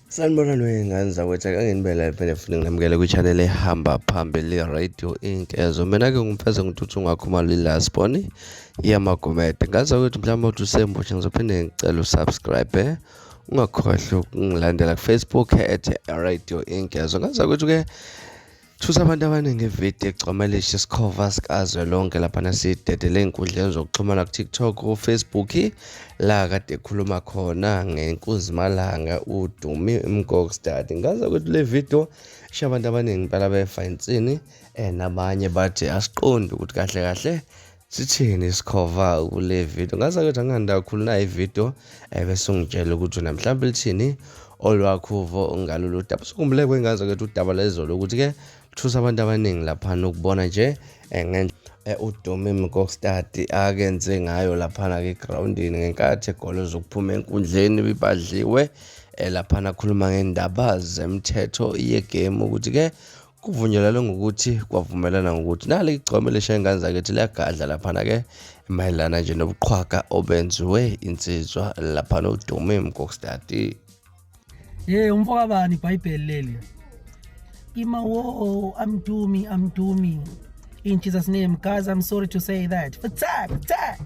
Sanibonani wey'ngane zakwethu, akangenibela phela futhi nginamukele kwi-channel ehamba phambili Radio Inkezo. Mina-ke ngumfeza ngithuthu ngakhumalila Sponi iyamagomede. Ngaza ukuthi mhlawumbe uthi usemusha ngizophinde ngicela usubscribe ungakhohlwa ukungilandela ku-Facebook @Radio Inkezo. Ngaza ukuthi-ke thusa abantu abaningi ividiyo ecomalisha isikhova sikazwelonke laphana sidedele ey'nkundleni zokuxhumana ku-TikTok, ku-Facebook la kade ekhuluma khona ngenkuzimalanga uDumi Mgokstad. Ngaza ukuthi le video isho abantu abaningi impela befa insini nabanye bathi asiqondi ukuthi kahle kahle sithini isikhova kule video. Ngaza ukuthi angihanda kakhulu nayo ividio bese ungitshela ukuthi una mhlawumbe lithini olwakhuvo ngalolu daba. Sukhumbule kwengaza ukuthi udaba lezolo ukuthi-ke thusa abantu abaningi laphana ukubona nje uDumi Mgokstad akenze ngayo laphana-ke egrawundini ngenkathi egolo zokuphuma enkundleni bibadliwe laphana akhuluma ngendaba zemthetho yegame ukuthi-ke kuvunyelwe ngokuthi kwavumelana ngokuthi nale igcome lesha ingane zakithi liyagadla laphana-ke mayelana nje nobuqhwaga obenziwe insizwa laphana uDumi Mgokstad. Umfoka bani iBhayibheli leli? Ima wo, I'm Dumi. In Jesus' name, guys, I'm sorry to say that. Fatah.